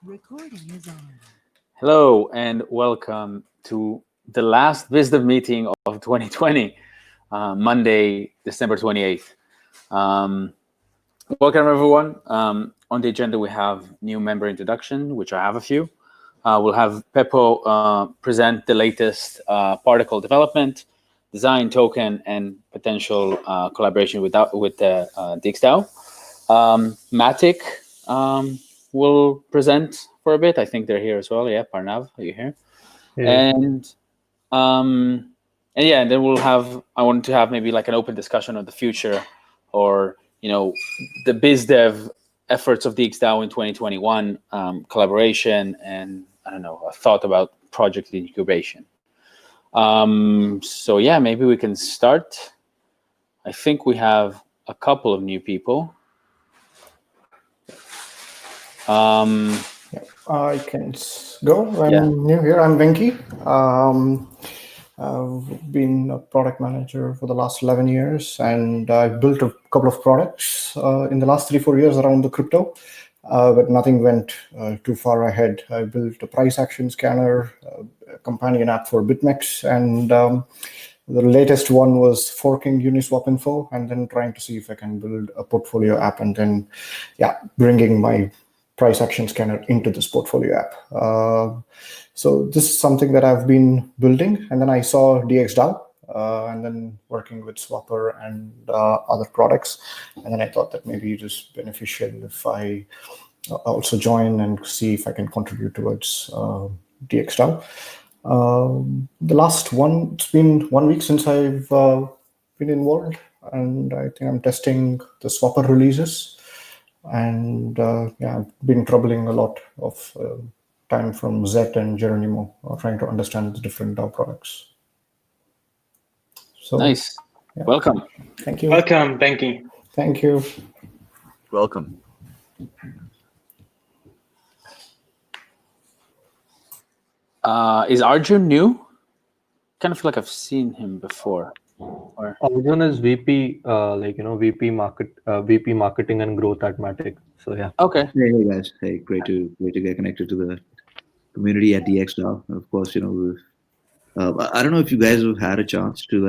Recording is on. Hello and welcome to the last VizDev meeting of 2020, Monday, December 28th. Welcome everyone. On the agenda we have new member introduction, which I have a few. We'll have Peppo present the latest particle development, design token, and potential collaboration with DXDAO. Matic will present for a bit. I think they're here as well. Yeah, Parnav, are you here? Yeah. And yeah, and then I want to have maybe like an open discussion of the future, or the biz dev efforts of DXDAO in 2021, collaboration, and I don't know, a thought about project incubation. So yeah, maybe we can start. I think we have a couple of new people. I can go. I'm new here. I'm Venki. I've been a product manager for the last 11 years, and I've built a couple of products in the last 3-4 years around the crypto, but nothing went too far ahead. I built a price action scanner, a companion app for BitMEX, and the latest one was forking Uniswap Info, and then trying to see if I can build a portfolio app, and then, bringing my price action scanner into this portfolio app. So this is something that I've been building, and then I saw DXDAO, and then working with Swapper and other products, and then I thought that maybe it is beneficial if I also join and see if I can contribute towards DXDAO. The last one, it's been 1 week since I've been involved, and I think I'm testing the Swapper releases. And I've been troubling a lot of time from Zet and Geronimo, trying to understand the different DAO products. So nice. Yeah. Welcome. Thank you. Welcome, Venki. Thank you. Welcome. Is Arjun new? Kind of feel like I've seen him before. Arjun is VP, VP marketing and growth at Matic. So yeah. Okay. Hey guys. Hey, great to get connected to the community at DXDAO. Of course, I don't know if you guys have had a chance to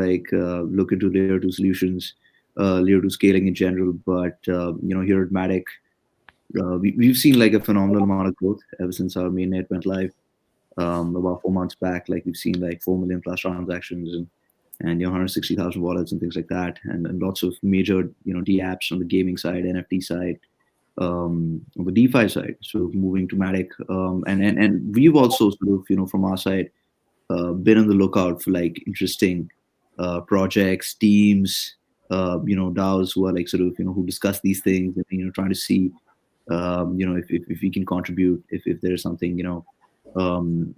look into layer 2 solutions, layer 2 scaling in general, but here at Matic, we've seen like a phenomenal amount of growth ever since our mainnet went live about 4 months back. Like we've seen like 4 million plus transactions and 160,000 wallets and things like that, and lots of major D apps on the gaming side, NFT side, on the DeFi side. So moving to Matic, and we've also sort of from our side been on the lookout for like interesting projects, teams, DAOs who are like sort of who discuss these things, and trying to see if we can contribute, if there's something some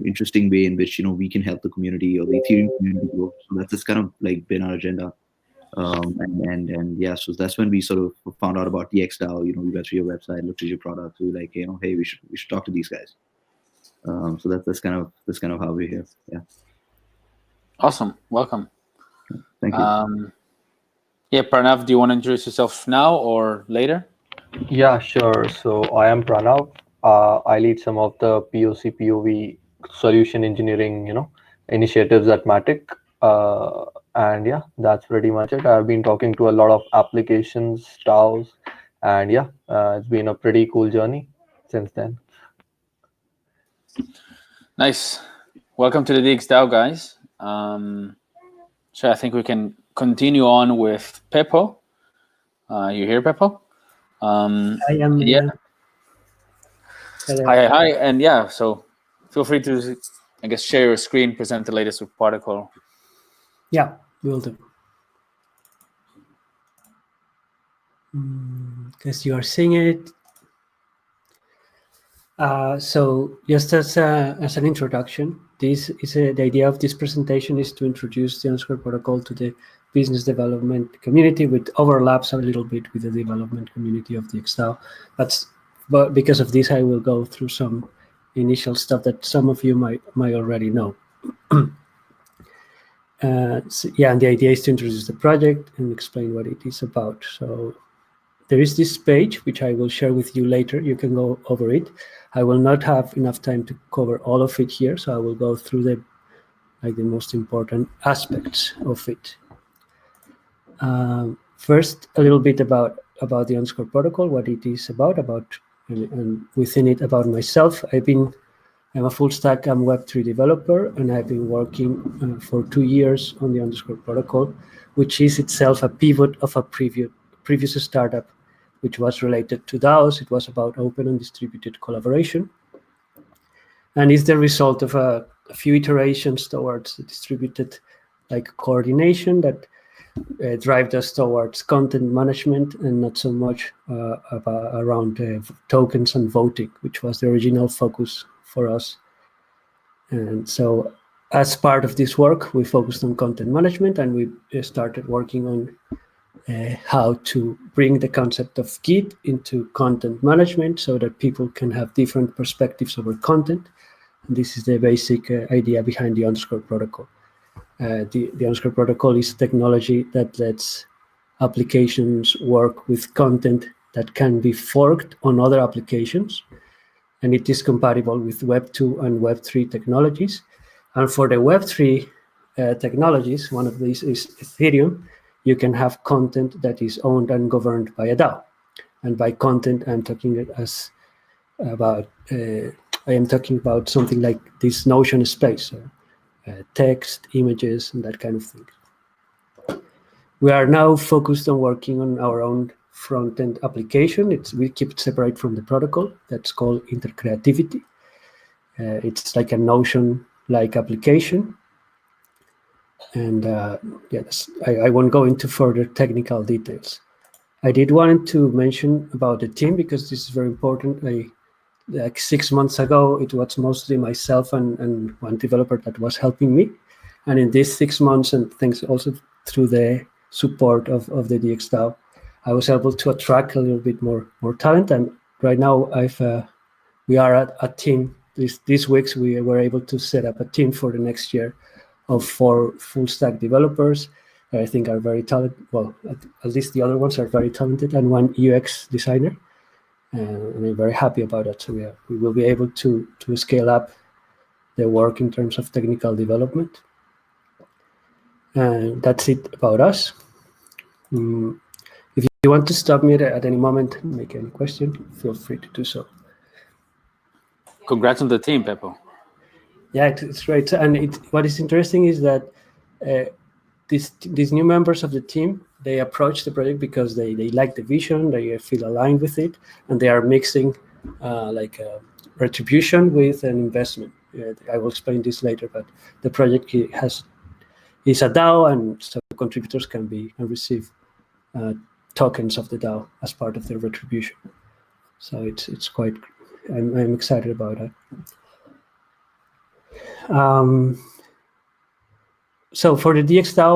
interesting way in which we can help the community or the Ethereum community grow. So that's just kind of like been our agenda, so that's when we sort of found out about DXDAO. We went through your website, looked at your product, we were like, hey, we should talk to these guys. So that's kind of how we're here. Yeah. Awesome. Welcome. Thank you. Yeah, Pranav, do you want to introduce yourself now or later? Yeah, sure. So I am Pranav. I lead some of the POC, POV solution engineering, initiatives at Matic. And yeah, that's pretty much it. I've been talking to a lot of applications, DAOs, and it's been a pretty cool journey since then. Nice. Welcome to the DXDAO, guys. So I think we can continue on with Peppo. You here, Peppo? I am. Yeah. Hi. And yeah, so feel free to, I guess, share your screen, present the latest with Particle. Yeah, will do. Because you are seeing it. So just as an introduction, this is the idea of this presentation is to introduce the Unsquare protocol to the business development community, with overlaps a little bit with the development community of DXDAO. But because of this, I will go through some initial stuff that some of you might already know. And the idea is to introduce the project and explain what it is about. So there is this page, which I will share with you later. You can go over it. I will not have enough time to cover all of it here, so I will go through the most important aspects of it. First, a little bit about the Underscore protocol, what it is about, and within it about myself. I'm a full stack and Web3 developer, and I've been working for 2 years on the Underscore protocol, which is itself a pivot of a previous startup, which was related to DAOs. It was about open and distributed collaboration, and is the result of a few iterations towards distributed coordination that drive us towards content management and not so much around tokens and voting, which was the original focus for us. And so as part of this work, we focused on content management, and we started working on how to bring the concept of Git into content management so that people can have different perspectives over content. And this is the basic idea behind the Underscore protocol. The Underscore protocol is technology that lets applications work with content that can be forked on other applications, and it is compatible with Web 2 and Web 3 technologies. And for the Web 3 technologies, one of these is Ethereum. You can have content that is owned and governed by a DAO. And by content, I'm talking about something like this Notion space, text, images, and that kind of thing. We are now focused on working on our own front-end application. We keep it separate from the protocol. That's called intercreativity. It's like a Notion-like application. And yes, I won't go into further technical details. I did want to mention about the team because this is very important. Like 6 months ago, it was mostly myself and one developer that was helping me. And in these 6 months, and thanks also through the support of the DXDAO, I was able to attract a little bit more talent. And right now, we are at a team. These weeks, we were able to set up a team for the next year of 4 full stack developers that I think are very talented. Well, at least the other ones are very talented, and 1 UX designer. And I'm very happy about that. So we will be able to scale up the work in terms of technical development. And that's it about us. If you want to stop me at any moment and make any question, feel free to do so. Congrats on the team, Peppo. Yeah, it's great. And what is interesting is that these new members of the team, they approach the project because they like the vision, they feel aligned with it, and they are mixing retribution with an investment. I will explain this later, but the project is a DAO, and so contributors can receive tokens of the DAO as part of their retribution. So it's quite. I'm excited about that. So for the DXDAO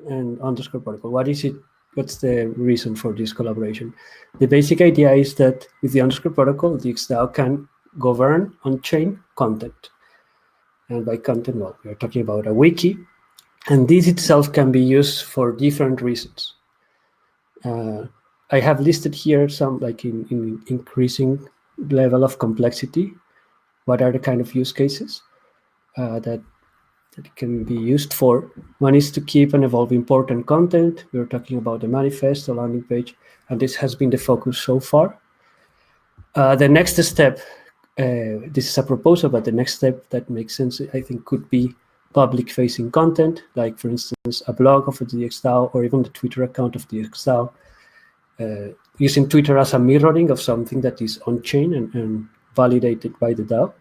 and Underscore protocol, what is it? What's the reason for this collaboration? The basic idea is that with the Underscore protocol, DXDAO can govern on-chain content. And by content, well, we are talking about a wiki, and this itself can be used for different reasons. I have listed here some, like in increasing level of complexity, what are the kind of use cases that it can be used for. One is to keep and evolve important content. We're talking about the manifest, the landing page, and this has been the focus so far. The next step, this is a proposal, but the next step that makes sense, I think, could be public-facing content, like, for instance, a blog of the DXDAO or even the Twitter account of DXDAO, using Twitter as a mirroring of something that is on-chain and validated by the DAO.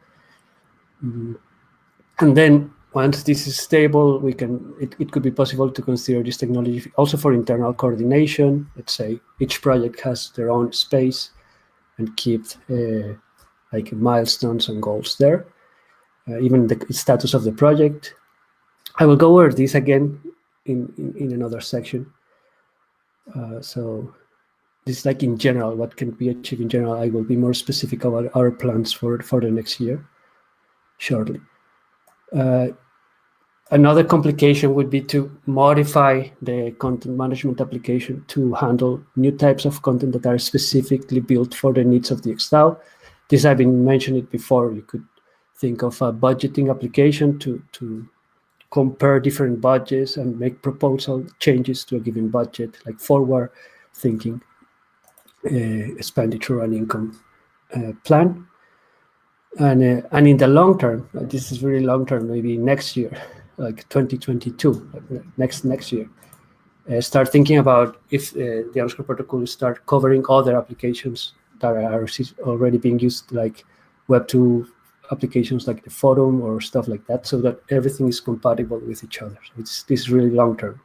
And then once this is stable, it could be possible to consider this technology also for internal coordination. Let's say each project has their own space and keep like milestones and goals there, even the status of the project. I will go over this again in another section. So this is like in general, what can be achieved in general. I will be more specific about our plans for the next year shortly. Another complication would be to modify the content management application to handle new types of content that are specifically built for the needs of the DXDAO. This I've been mentioning it before. You could think of a budgeting application to compare different budgets and make proposal changes to a given budget, like forward thinking expenditure and income plan. And in the long term, this is really long term, maybe next year, like 2022, like next year, start thinking about if the underscore protocol start covering other applications that are already being used, like Web2 applications like the forum or stuff like that, so that everything is compatible with each other. So this is really long term.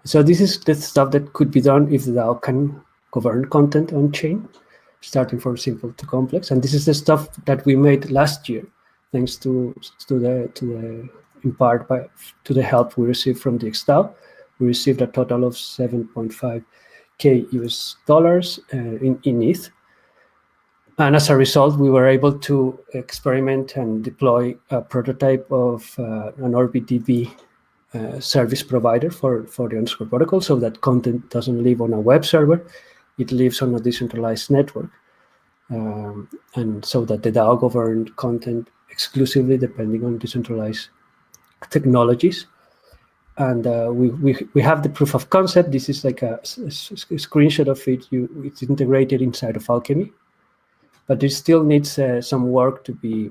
So this is the stuff that could be done if the DAO can govern content on chain, starting from simple to complex. And this is the stuff that we made last year, thanks to the in part to the help we received from the DXDAO. We received a total of $7.5K in ETH. And as a result, we were able to experiment and deploy a prototype of an RBDB service provider for the underscore protocol, so that content doesn't live on a web server, it lives on a decentralized network. And so that the DAO governed content exclusively depending on decentralized technologies. And we have the proof of concept. This is like a screenshot of it. It's integrated inside of Alchemy, but it still needs some work to be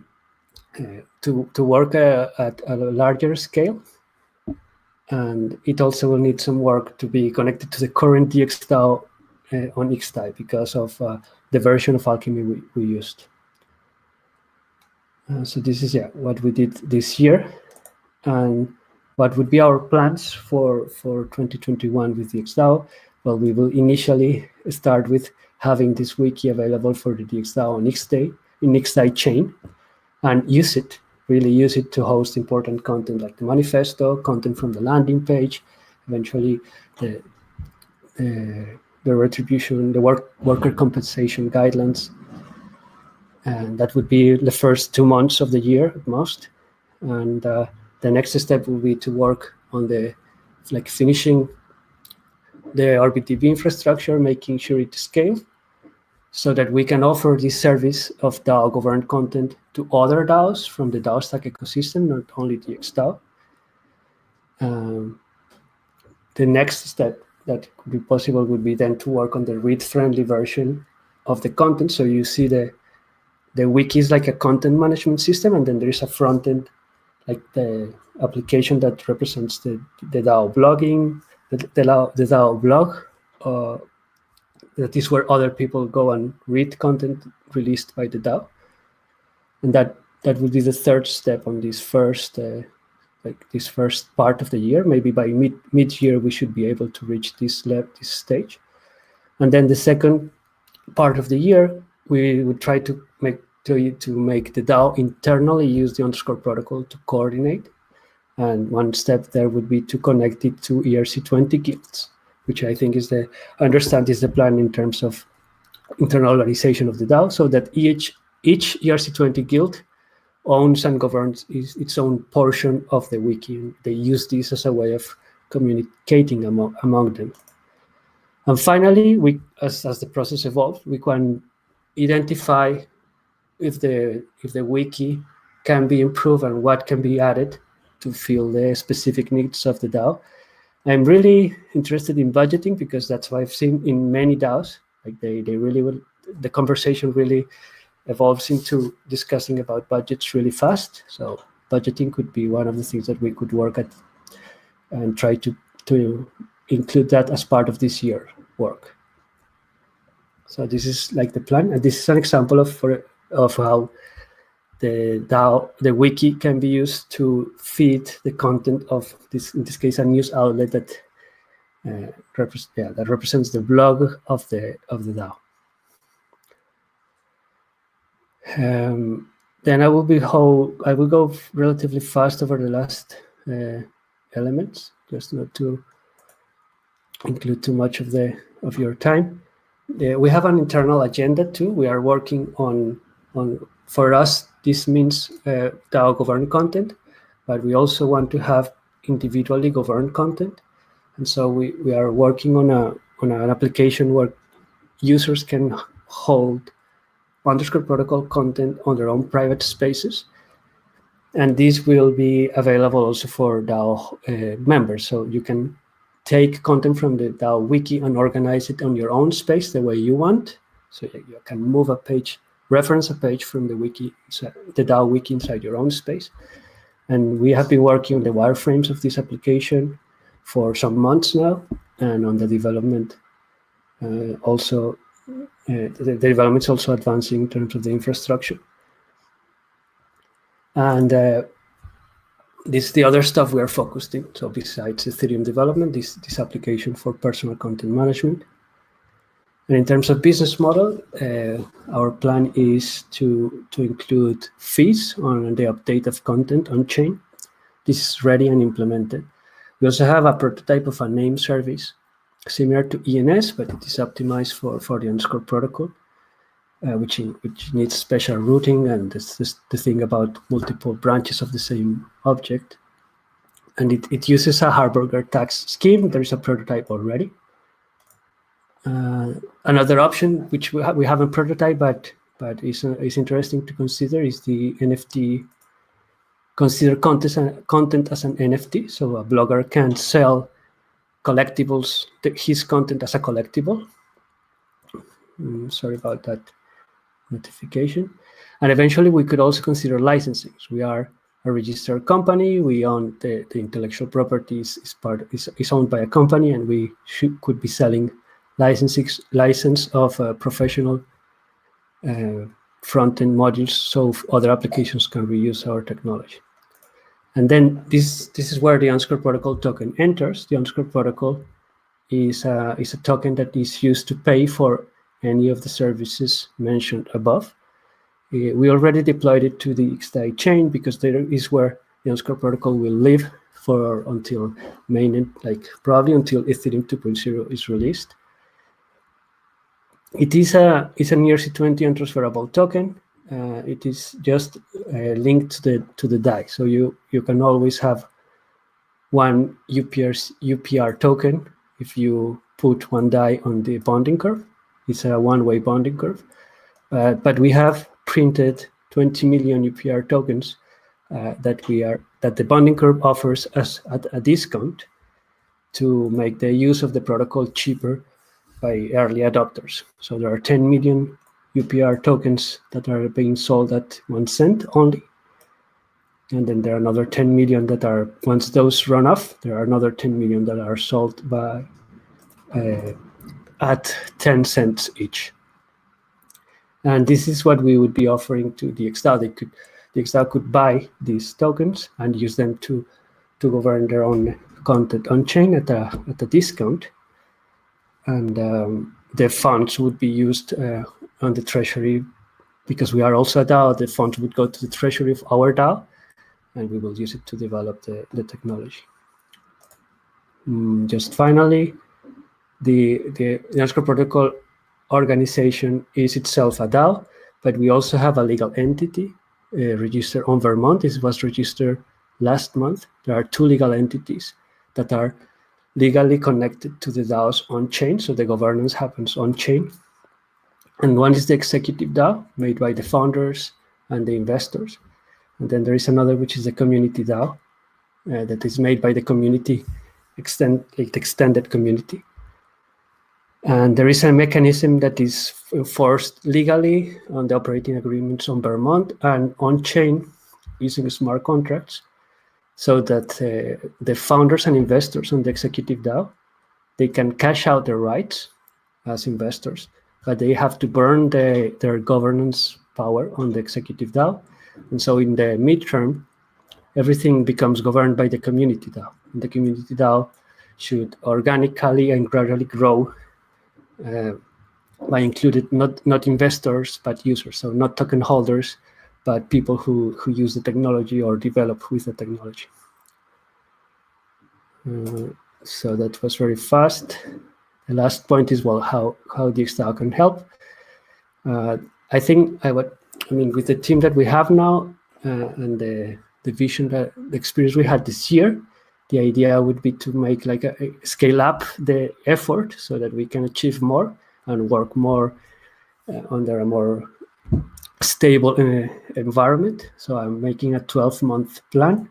to work at a larger scale. And it also will need some work to be connected to the current DXDAO on XDAI because of the version of Alchemy we used. So this is what we did this year, and what would be our plans for 2021 with DXDAO. Well, we will initially start with having this wiki available for the DXDAO on XDAI, in XDAI chain, and really use it to host important content like the manifesto, content from the landing page, eventually the retribution, the worker compensation guidelines. And that would be the first 2 months of the year at most. And the next step will be to work on finishing the RBDB infrastructure, making sure it scales, so that we can offer this service of DAO governed content to other DAOs from the DAO Stack ecosystem, not only the DXDAO. The next step that could be possible would be then to work on the read-friendly version of the content. So you see the wiki is like a content management system, and then there is a front end, like the application that represents the DAO blogging, the DAO blog. That is where other people go and read content released by the DAO. And that would be the third step on this first part of the year. Maybe by mid-year we should be able to reach this stage. And then the second part of the year, we would try to make the DAO internally use the underscore protocol to coordinate. And one step there would be to connect it to ERC20 guilds, which I think is the plan in terms of internal organization of the DAO, so that each ERC20 guild owns and governs its own portion of the wiki. And they use this as a way of communicating among them. And finally, as the process evolves, we can identify if the wiki can be improved and what can be added to fill the specific needs of the DAO. I'm really interested in budgeting because that's what I've seen in many DAOs. Like they really will, the conversation really evolves into discussing about budgets really fast. So budgeting could be one of the things that we could work at and try to include that as part of this year work. So this is like the plan, and this is an example of how the wiki can be used to feed the content of this, in this case, a news outlet that represents the blog of the DAO. Then I will go relatively fast over the last elements, just not to include too much of your time. We have an internal agenda too. We are working on for us, this means DAO governed content, but we also want to have individually governed content. And so we are working on an application where users can hold Underscore protocol content on their own private spaces. And this will be available also for DAO members. So you can take content from the DAO wiki and organize it on your own space the way you want. So you can move a page, reference a page from the wiki, the DAO wiki inside your own space. And we have been working on the wireframes of this application for some months now, and on the development also. The development is also advancing in terms of the infrastructure. And this is the other stuff we are focused in. So besides Ethereum development, this application for personal content management. And in terms of business model, our plan is to include fees on the update of content on chain. This is ready and implemented. We also have a prototype of a name service similar to ENS, but it is optimized for the Underscore protocol, which needs special routing, and this is the thing about multiple branches of the same object. And it uses a Harburger tax scheme. There is a prototype already. Another option, which we haven't prototyped, but is interesting to consider, is the NFT. Consider content as an NFT. So a blogger can sell collectibles, his content as a collectible. Sorry about that notification. And eventually we could also consider licensing. So we are a registered company. We own the intellectual property is owned by a company, and we could be selling license of professional front-end modules, so other applications can reuse our technology. And then this is where the Underscore protocol token enters. The Underscore protocol is a token that is used to pay for any of the services mentioned above. We already deployed it to the XDAI chain because there is where the Underscore protocol will live until mainnet, like probably until Ethereum 2.0 is released. It's an ERC20 untransferable token. It is just linked to the DAI. So you can always have one UPR token if you put one DAI on the bonding curve. It's a one-way bonding curve. But we have printed 20 million UPR tokens that the bonding curve offers us at a discount to make the use of the protocol cheaper by early adopters. So there are 10 million UPR tokens that are being sold at 1 cent only. And then there are another 10 million that are, once those run off, there are another 10 million that are sold by at 10 cents each. And this is what we would be offering to the DXDAO. The DXDAO could buy these tokens and use them to govern their own content on chain at a discount. And the funds would be used on the treasury, because we are also a DAO. The funds would go to the treasury of our DAO, and we will use it to develop the technology. Just finally, the Underscore protocol organization is itself a DAO, but we also have a legal entity registered on Vermont. This was registered last month. There are 2 legal entities that are legally connected to the DAOs on-chain, so the governance happens on-chain. And one is the executive DAO, made by the founders and the investors. And then there is another, which is the community DAO, that is made by the community, extended community. And there is a mechanism that is forced legally on the operating agreements on Vermont and on-chain using smart contracts, so that the founders and investors on the executive DAO, they can cash out their rights as investors, but they have to burn their governance power on the executive DAO. And so in the midterm, everything becomes governed by the community DAO. And the community DAO should organically and gradually grow by including not investors, but users. So not token holders, but people who use the technology or develop with the technology. So that was very fast. The last point is, well, how DXDAO can help. I think I mean, with the team that we have now and the vision, that the experience we had this year, the idea would be to make like a scale up the effort so that we can achieve more and work more under a more stable environment. So I'm making a 12-month plan,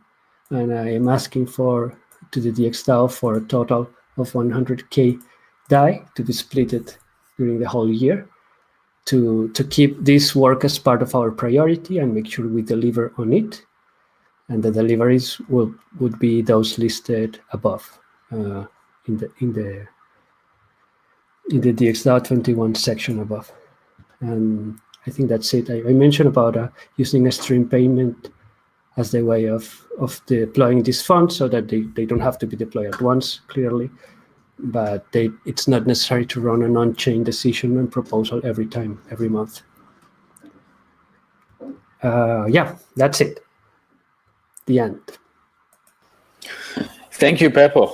and I am asking to the DXDAO for a total of 100K DAI to be split during the whole year to keep this work as part of our priority and make sure we deliver on it. And the deliveries would be those listed above in the DXDAO 21 section above. And I think that's it. I mentioned about using a stream payment as the way of deploying these funds so that they don't have to be deployed at once, clearly, but it's not necessary to run an on-chain decision and proposal every month. Yeah, that's it. The end. Thank you, Pepo.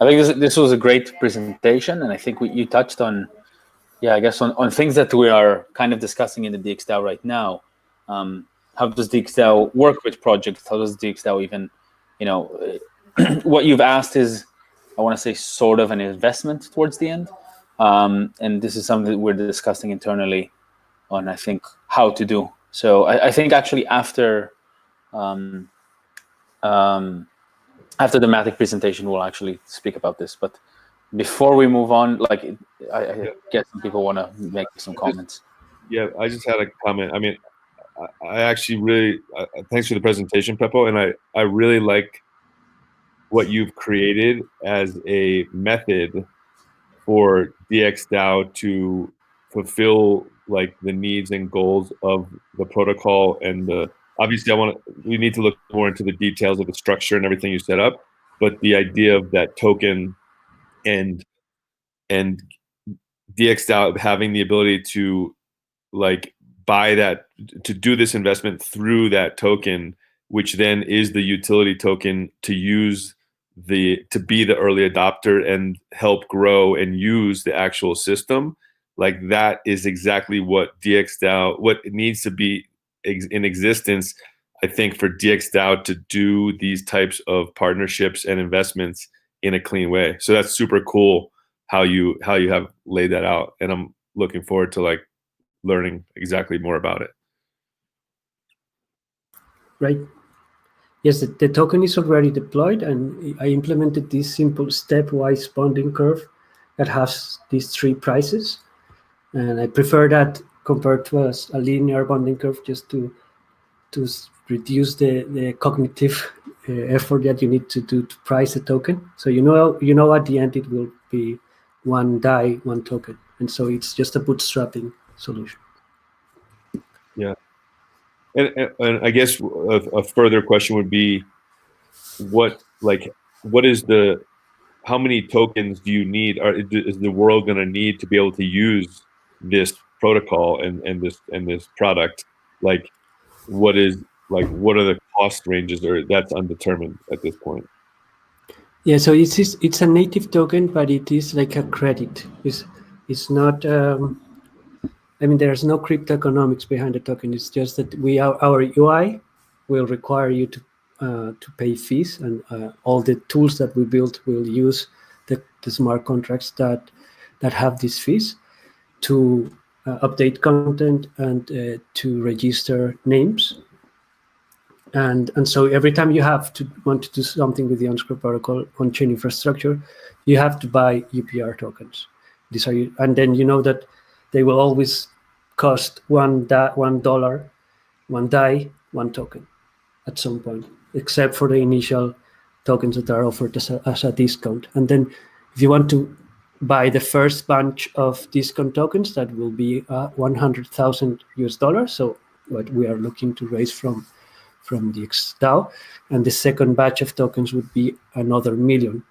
I think this was a great presentation, and I think you touched on, I guess on things that we are kind of discussing in the DXDAO right now. How does DXDAO work with projects? How does DXDAO even, what you've asked is, I want to say, sort of an investment towards the end. And this is something that we're discussing internally on, I think, how to do. So I think actually after the Matic presentation, we'll actually speak about this. But before we move on, I guess some people want to make some comments. Yeah, I just had a comment. I mean, I actually really thanks for the presentation, Pepo, and I really like what you've created as a method for DXDAO to fulfill like the needs and goals of the protocol. And obviously we need to look more into the details of the structure and everything you set up, but the idea of that token and DXDAO having the ability to like buy that, to do this investment through that token, which then is the utility token to use to be the early adopter and help grow and use the actual system. Like that is exactly what DXDAO, what it needs to be in existence, I think, for DXDAO to do these types of partnerships and investments in a clean way. So that's super cool how you have laid that out, and I'm looking forward to like learning exactly more about it. Right. Yes, the token is already deployed, and I implemented this simple stepwise bonding curve that has these three prices. And I prefer that compared to a linear bonding curve, just to reduce the cognitive effort that you need to do to price a token. So you know at the end it will be one DAI, one token. And so it's just a bootstrapping solution. Yeah. And I guess a further question would be, how many tokens do you need? Is the world going to need to be able to use this protocol and this product? Like, what are the cost ranges, or that's undetermined at this point? Yeah, so it's a native token, but it is like a credit. It's not. I mean, there's no crypto economics behind the token. It's just that our UI will require you to pay fees, and all the tools that we built will use the smart contracts that have these fees to update content and to register names. And so every time you want to do something with the Unsquare protocol on-chain infrastructure, you have to buy UPR tokens. And then you know that they will always cost $1, one DAI, one token at some point, except for the initial tokens that are offered as a discount. And then if you want to buy the first bunch of discount tokens, that will be $100,000. So what we are looking to raise from DXDAO, and the second batch of tokens would be another $1 million,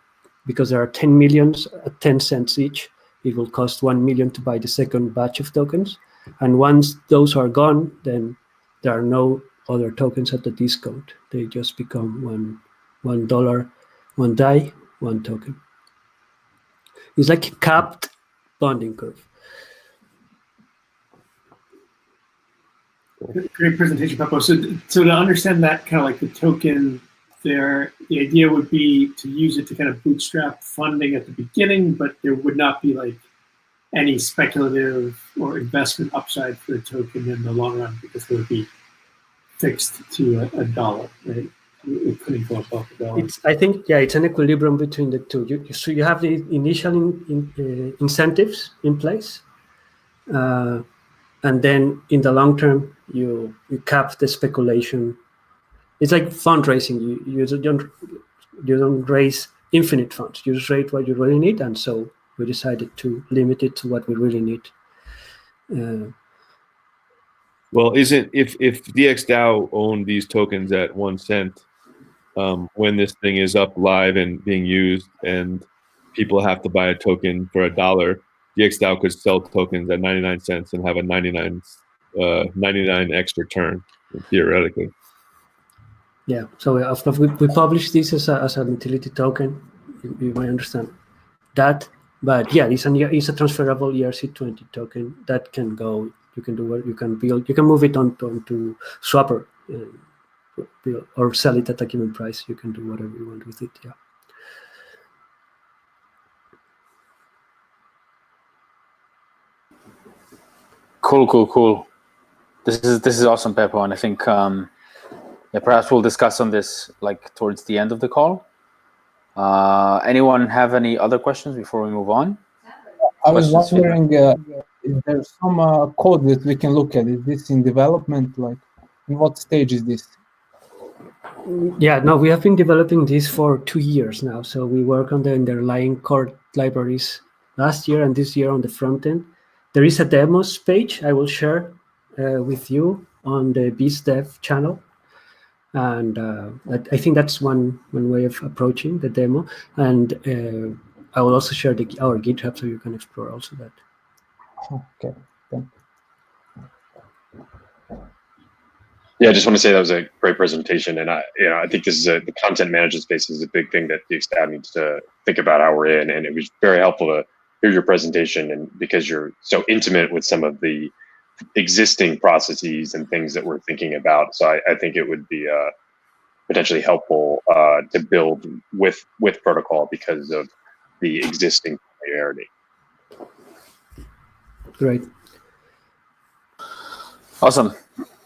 because there are 10 millions at 10 cents each. It will cost $1 million to buy the second batch of tokens, and once those are gone, then there are no other tokens at the discount. They just become $1, one DAI, one token. It's like a capped bonding curve. Great presentation, Peppo. So to understand that kind of like the token there, the idea would be to use it to kind of bootstrap funding at the beginning, but there would not be like any speculative or investment upside for the token in the long run because it would be fixed to a dollar, right? It couldn't go above a dollar. I think, yeah, it's an equilibrium between the two. So you have the initial incentives in place, and then in the long term, you cap the speculation. It's like fundraising. You don't raise infinite funds. You just raise what you really need, and so we decided to limit it to what we really need. Well, if DXDAO owned these tokens at 1 cent, when this thing is up live and being used, and people have to buy a token for $1, DXDAO could sell tokens at 99 cents and have a 99x return, theoretically. Yeah. So after we publish this as a utility token, you might understand that. But yeah, it's a transferable ERC20 token that can go. You can do what you can build. You can move it onto Swapper or sell it at a given price. You can do whatever you want with it. Yeah. Cool. This is awesome, Peppo, and I think perhaps we'll discuss on this like towards the end of the call. Anyone have any other questions before we move on? I was wondering if there's some code that we can look at. Is this in development? Like, in what stage is this? Yeah, no, we have been developing this for 2 years now. So we work on the underlying core libraries last year and this year on the front end. There is a demos page I will share with you on the BizDev channel. And I think that's one way of approaching the demo. And I will also share our GitHub so you can explore also that. Okay. Thank you. Yeah, I just want to say that was a great presentation, and I think this is the content management space is a big thing that DXDAO needs to think about how we're in, and it was very helpful to hear your presentation, and because you're so intimate with some of the existing processes and things that we're thinking about. So I think it would be potentially helpful to build with protocol because of the existing familiarity. Great. Awesome.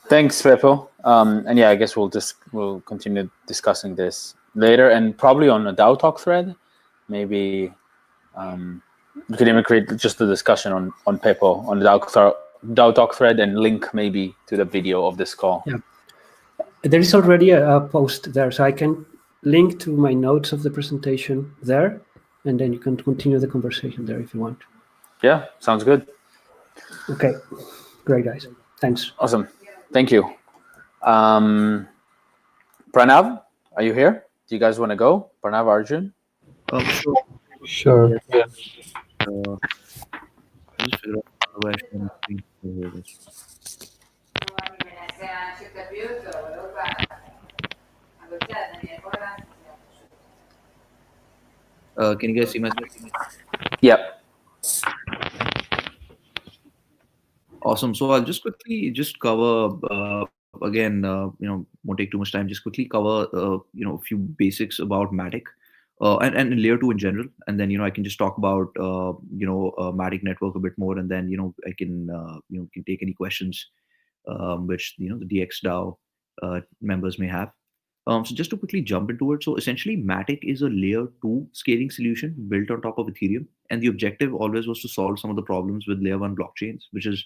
Thanks, Peppo. And yeah, I guess we'll continue discussing this later, and probably on a DAO Talk thread. Maybe we could even create just a discussion on Peppo on the DAO Talk thread and link maybe to the video of this call. Yeah, there is already a post there, so I can link to my notes of the presentation there, and then you can continue the conversation there if you want. Yeah, sounds good. Okay, great, guys. Thanks. Awesome. Thank you. Pranav, are you here? Do you guys want to go? Pranav, Arjun? Sure. Yeah. Just figure out how I can hear this. Can you guys see my screen? Yep. Awesome. So I'll just quickly cover again. Won't take too much time. Just quickly cover a few basics about Matic and layer 2 in general, and then I can just talk about Matic network a bit more, and then I can can take any questions which the DXDAO members may have. So just to quickly jump into it, so essentially Matic is a layer 2 scaling solution built on top of Ethereum, and the objective always was to solve some of the problems with layer 1 blockchains, which is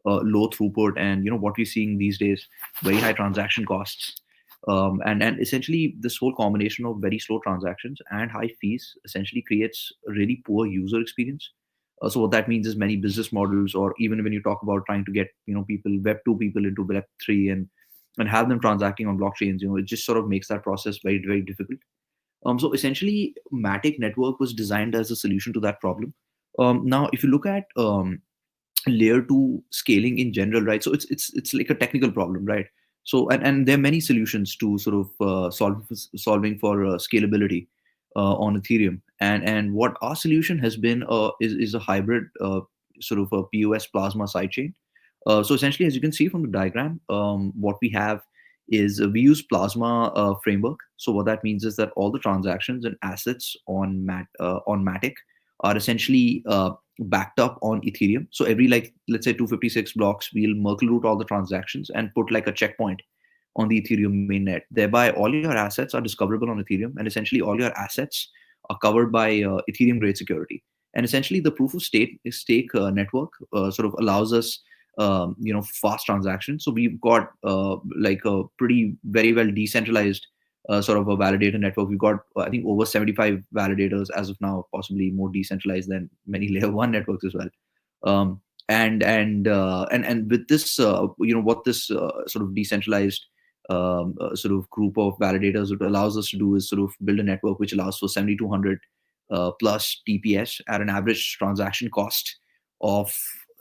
low throughput and what we're seeing these days, very high transaction costs, and essentially this whole combination of very slow transactions and high fees essentially creates a really poor user experience. So what that means is many business models, or even when you talk about trying to get Web 2 people into Web 3 and have them transacting on blockchains, it just sort of makes that process very, very difficult. So essentially, Matic network was designed as a solution to that problem. Now, if you look at layer 2 scaling in general, right? So it's like a technical problem, right? So and there are many solutions to sort of solving for scalability on Ethereum, and what our solution has been is a hybrid sort of a POS plasma sidechain. So essentially, as you can see from the diagram, what we have is we use Plasma framework. So what that means is that all the transactions and assets on Matic are essentially backed up on Ethereum. So every, like, let's say 256 blocks, we'll Merkle root all the transactions and put like a checkpoint on the Ethereum mainnet. Thereby, all your assets are discoverable on Ethereum, and essentially all your assets are covered by Ethereum grade security. And essentially, the proof of stake network sort of allows us, fast transactions. So we've got like a pretty very well decentralized sort of a validator network. We've got, I think, over 75 validators as of now, possibly more decentralized than many layer one networks as well. And with this, what this sort of decentralized sort of group of validators, what allows us to do is sort of build a network which allows for 7,200 plus TPS at an average transaction cost of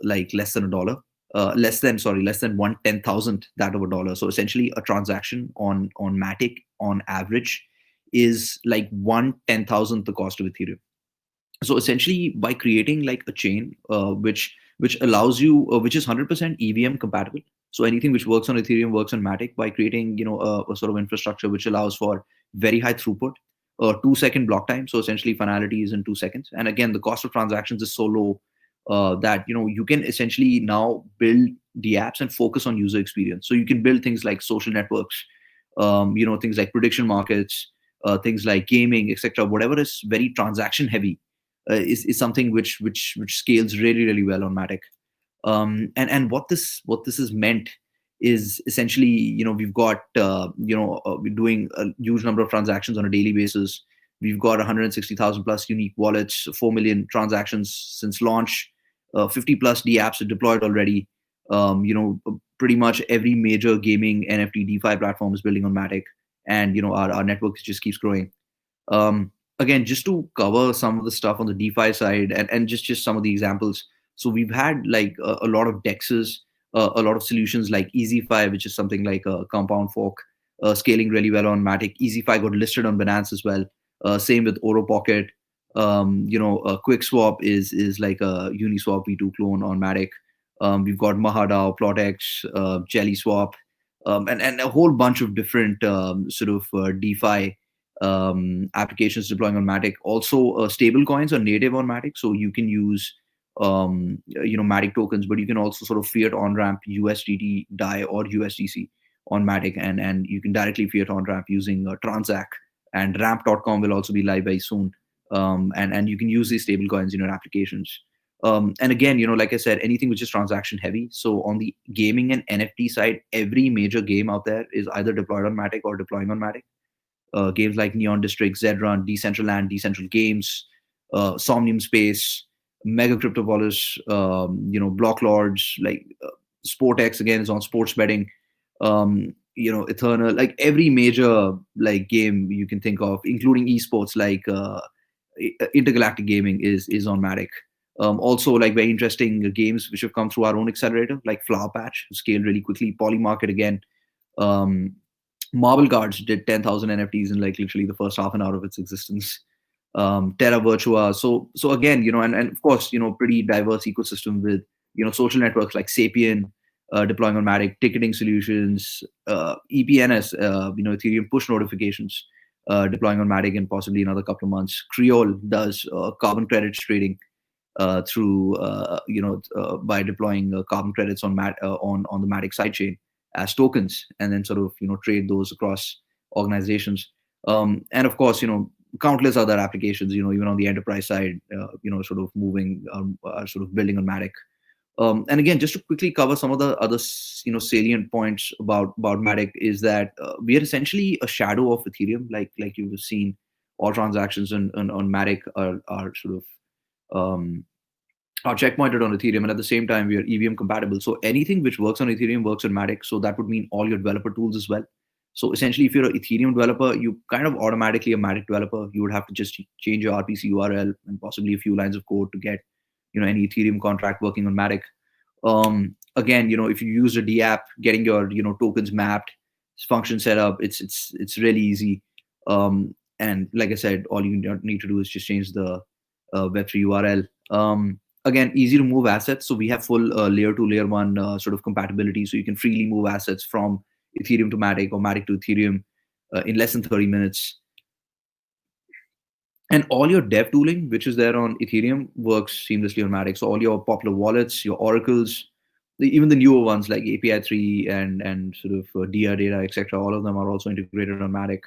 like less than less than 1/10,000th that of a dollar. So essentially, a transaction on Matic on average is like 1/10,000th the cost of Ethereum. So essentially, by creating like a chain which allows you, which is 100% EVM compatible. So anything which works on Ethereum works on Matic, by creating a sort of infrastructure which allows for very high throughput, 2-second block time. So essentially, finality is in 2 seconds. And again, the cost of transactions is so low that you can essentially now build the apps and focus on user experience. So you can build things like social networks, things like prediction markets, things like gaming, etc. Whatever is very transaction heavy is something which scales really, really well on Matic. And what this has meant is essentially, we've got we're doing a huge number of transactions on a daily basis. We've got 160,000 plus unique wallets, 4 million transactions since launch, 50 plus D apps are deployed already. Pretty much every major gaming NFT DeFi platform is building on Matic, and our network just keeps growing. Again, just to cover some of the stuff on the DeFi side and just some of the examples. So we've had like a lot of DEXs, a lot of solutions like EasyFi, which is something like a compound fork, scaling really well on Matic. EasyFi got listed on Binance as well. Same with Oro Pocket. QuickSwap is like a Uniswap V2 clone on Matic. We've got MahaDAO, PlotX, JellySwap, and a whole bunch of different sort of DeFi applications deploying on Matic. Also, stable coins are native on Matic, so you can use Matic tokens, but you can also sort of fiat on ramp USDT, DAI, or USDC on Matic, and you can directly fiat on ramp using Transact. And ramp.com will also be live very soon, and you can use these stable coins in your applications. And again, like I said, anything which is transaction heavy. So on the gaming and NFT side, every major game out there is either deployed on Matic or deploying on Matic. Games like Neon District, Zedrun, Decentraland, Decentral Games, Somnium Space, Mega Cryptopolis, Block Lords, like SportX again is on sports betting, Eternal, like every major like game you can think of, including esports like Intergalactic Gaming is on Matic. Also, like very interesting games which have come through our own accelerator, like Flower Patch, scaled really quickly. Polymarket again. Marble Guards did 10,000 NFTs in like literally the first half an hour of its existence. Terra Virtua. So again, and of course, pretty diverse ecosystem with, social networks like Sapien deploying on Matic, ticketing solutions, EPNS, Ethereum push notifications deploying on Matic in possibly another couple of months. Creole does carbon credits trading through, by deploying carbon credits on the Matic sidechain as tokens, and then sort of trade those across organizations. And of course, countless other applications, even on the enterprise side, sort of moving, sort of building on Matic. And again, just to quickly cover some of the other salient points about Matic is that we are essentially a shadow of Ethereum, like you've seen. All transactions on Matic are sort of are checkpointed on Ethereum, and at the same time we are EVM compatible. So anything which works on Ethereum works on Matic. So that would mean all your developer tools as well. So essentially, if you're an Ethereum developer, you kind of automatically a Matic developer. You would have to just change your RPC URL and possibly a few lines of code to get any Ethereum contract working on Matic. Again, if you use a D app, getting your tokens mapped, function set up, it's really easy. And like I said, all you need to do is just change the Web3 URL. again, easy to move assets. So we have full layer 2, layer 1 sort of compatibility. So you can freely move assets from Ethereum to Matic or Matic to Ethereum in less than 30 minutes. And all your dev tooling, which is there on Ethereum, works seamlessly on Matic. So all your popular wallets, your oracles, even the newer ones like API 3 and sort of DR data, etc., all of them are also integrated on Matic.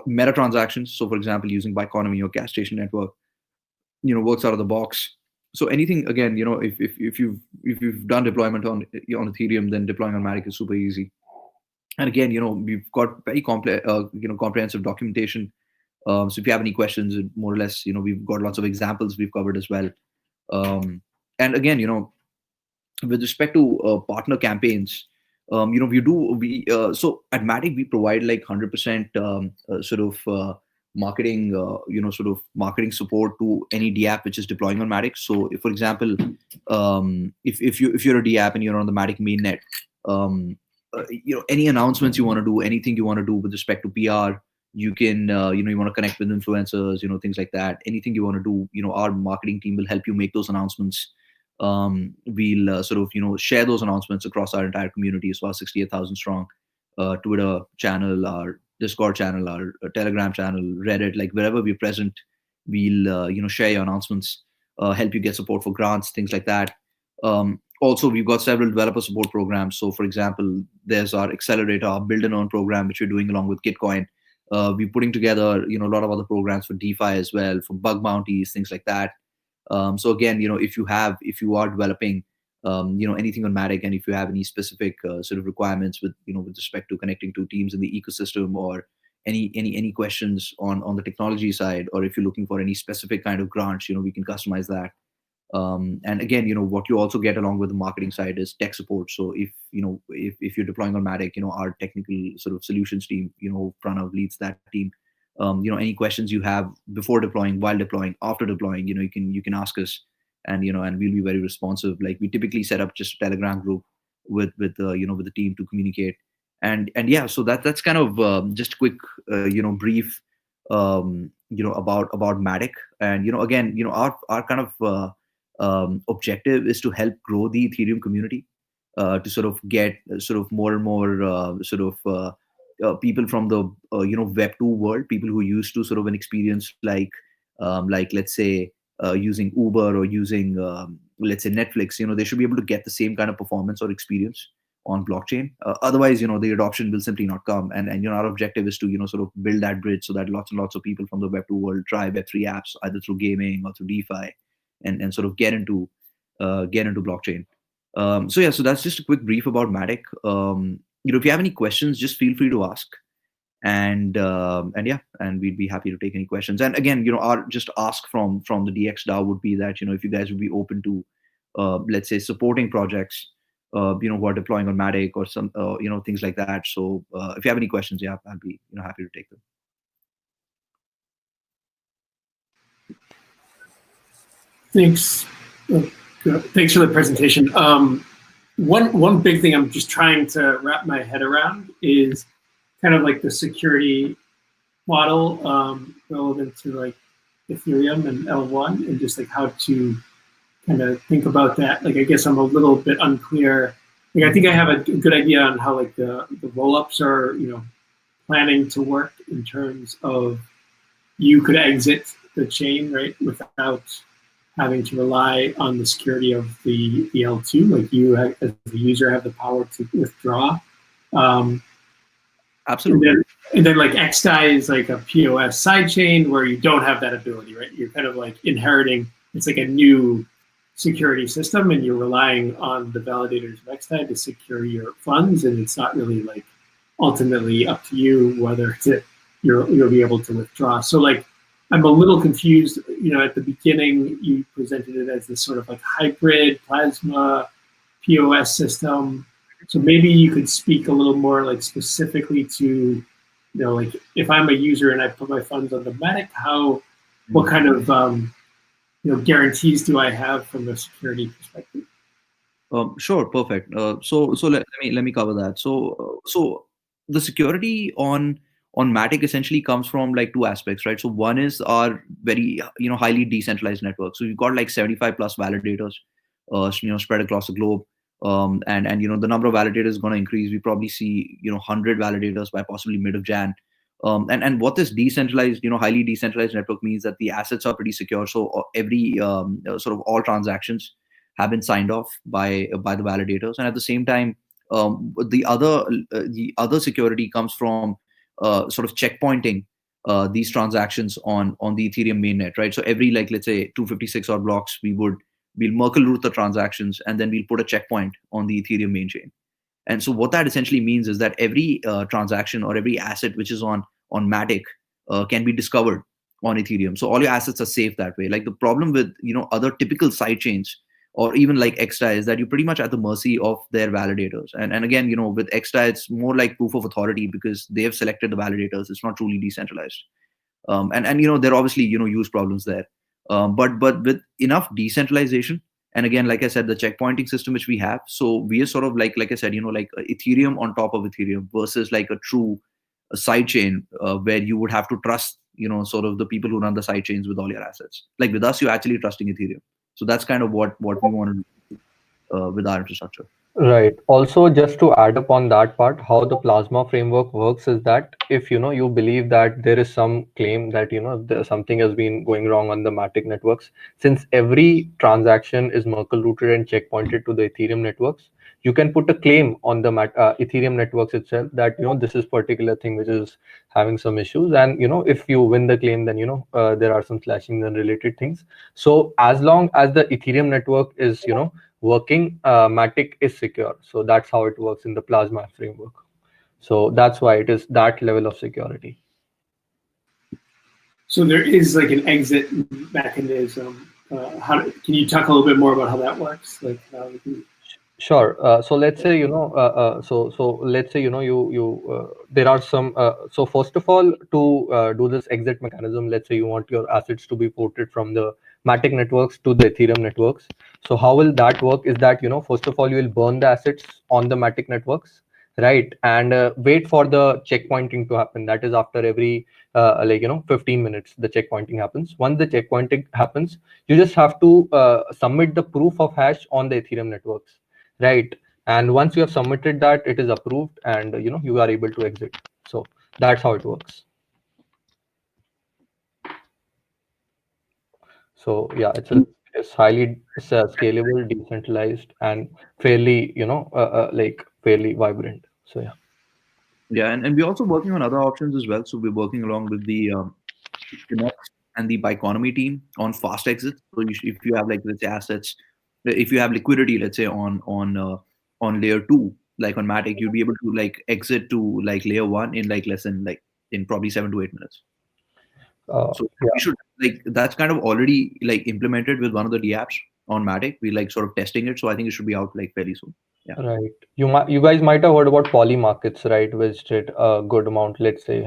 Meta transactions, so for example, using Biconomy or gas station network, works out of the box. So anything, again, if you've done deployment on Ethereum, then deploying on Matic is super easy. And again, we've got very comprehensive documentation. So if you have any questions, more or less, we've got lots of examples we've covered as well. And again, with respect to partner campaigns, so at Matic we provide like 100% sort of marketing, sort of marketing support to any DApp which is deploying on Matic. So, if, for example, if you're a DApp and you're on the Matic mainnet, any announcements you want to do, anything you want to do with respect to PR, you can, you want to connect with influencers, things like that. Anything you want to do, our marketing team will help you make those announcements. We'll sort of, share those announcements across our entire community, so our 68,000 strong Twitter channel, our Discord channel, our Telegram channel, Reddit, like wherever we're present, we'll, share your announcements, help you get support for grants, things like that. Also, we've got several developer support programs. So, for example, there's our Accelerator, our Build and Earn program, which we're doing along with Gitcoin. We're putting together, a lot of other programs for DeFi as well, for bug bounties, things like that. So again, if you are developing, anything on Matic, and if you have any specific sort of requirements with respect to connecting to teams in the ecosystem, or any questions on the technology side, or if you're looking for any specific kind of grants, we can customize that. And again, what you also get along with the marketing side is tech support. So if you're deploying on Matic, our technical sort of solutions team, Pranav leads that team. Any questions you have before deploying, while deploying, after deploying, you can ask us, and and we'll be very responsive. Like, we typically set up just a Telegram group with the team to communicate. And yeah, so that's kind of just a quick brief about Matic. And again, our kind of objective is to help grow the Ethereum community, to sort of get sort of more and more people from the Web 2 world, people who used to sort of an experience like let's say using Uber or using let's say Netflix. They should be able to get the same kind of performance or experience on blockchain. Otherwise, the adoption will simply not come. And our objective is to sort of build that bridge so that lots and lots of people from the Web 2 world try Web 3 apps, either through gaming or through DeFi, and sort of get into blockchain. So yeah, so that's just a quick brief about Matic. If you have any questions, just feel free to ask, and yeah, and we'd be happy to take any questions. And again, our just ask from the DXDAO would be that if you guys would be open to let's say supporting projects who are deploying on Matic or some things like that. So if you have any questions, yeah, I'll be happy to take them. Thanks. Thanks for the presentation. One big thing I'm just trying to wrap my head around is kind of like the security model relevant to like Ethereum and L1, and just like how to kind of think about that. Like, I guess I'm a little bit unclear. Like, I think I have a good idea on how like the rollups are, planning to work in terms of you could exit the chain, right, without having to rely on the security of the L2, like you as the user have the power to withdraw. Absolutely. And then like XDAI is like a POS sidechain where you don't have that ability, right? You're kind of like inheriting, it's like a new security system, and you're relying on the validators of XDAI to secure your funds, and it's not really like ultimately up to you whether you'll be able to withdraw. So like, I'm a little confused. At the beginning, you presented it as this sort of like hybrid plasma POS system. So maybe you could speak a little more like specifically to, like if I'm a user and I put my funds on the Matic, what kind of guarantees do I have from a security perspective? Sure, perfect. So let me cover that. So the security on on Matic essentially comes from like two aspects, right? So one is our very highly decentralized network. So we've got like 75 plus validators, spread across the globe, and the number of validators is going to increase. We probably see 100 validators by possibly mid of Jan. And what this decentralized, highly decentralized network means that the assets are pretty secure. So every sort of all transactions have been signed off by the validators, and at the same time, the other security comes from sort of checkpointing these transactions on the Ethereum mainnet, right? So every, like, let's say 256 odd blocks, we'll Merkle root the transactions, and then we'll put a checkpoint on the Ethereum main chain. And so what that essentially means is that every transaction or every asset which is on Matic can be discovered on Ethereum. So all your assets are safe that way. Like, the problem with other typical side chains or even like Extra is that you're pretty much at the mercy of their validators. And again, with Extra, it's more like proof of authority because they have selected the validators. It's not truly decentralized. And there are obviously use problems there. But with enough decentralization, and again, like I said, the checkpointing system which we have, so we are sort of like I said, like Ethereum on top of Ethereum versus like a true side chain where you would have to trust sort of the people who run the side chains with all your assets. Like with us, you're actually trusting Ethereum. So that's kind of what we want to do with our infrastructure. Right. Also, just to add up on that part, how the Plasma framework works is that if you believe that there is some claim that something has been going wrong on the Matic networks, since every transaction is Merkle rooted and checkpointed to the Ethereum networks, you can put a claim on the Ethereum networks itself that this is particular thing which is having some issues, and if you win the claim, then there are some slashing and related things. So as long as the Ethereum network is working, Matic is secure. So that's how it works in the Plasma framework. So that's why it is that level of security. So there is like an exit mechanism. Can you talk a little bit more about how that works? Like how we can... Sure. So let's say so let's say there are some. So first of all, to do this exit mechanism, let's say you want your assets to be ported from the Matic networks to the Ethereum networks. So how will that work? Is that first of all you will burn the assets on the Matic networks, right? And wait for the checkpointing to happen. That is after every 15 minutes the checkpointing happens. Once the checkpointing happens, you just have to submit the proof of hash on the Ethereum networks. Right, and once you have submitted that, it is approved, and you are able to exit. So that's how it works. So yeah, it's highly scalable, decentralized, and fairly fairly vibrant. So yeah. Yeah, and we're also working on other options as well. So we're working along with the Connect and the Biconomy team on fast exits. So if you have, like, let's say assets, if you have liquidity, let's say on layer 2, like on Matic, you'd be able to like exit to like layer 1 in like less than in probably 7 to 8 minutes. So yeah. we should, like, that's kind of already like implemented with one of the DApps on Matic. We like sort of testing it, so I think it should be out like fairly soon. Yeah. Right. You guys might have heard about Poly markets, right? Which did a good amount, let's say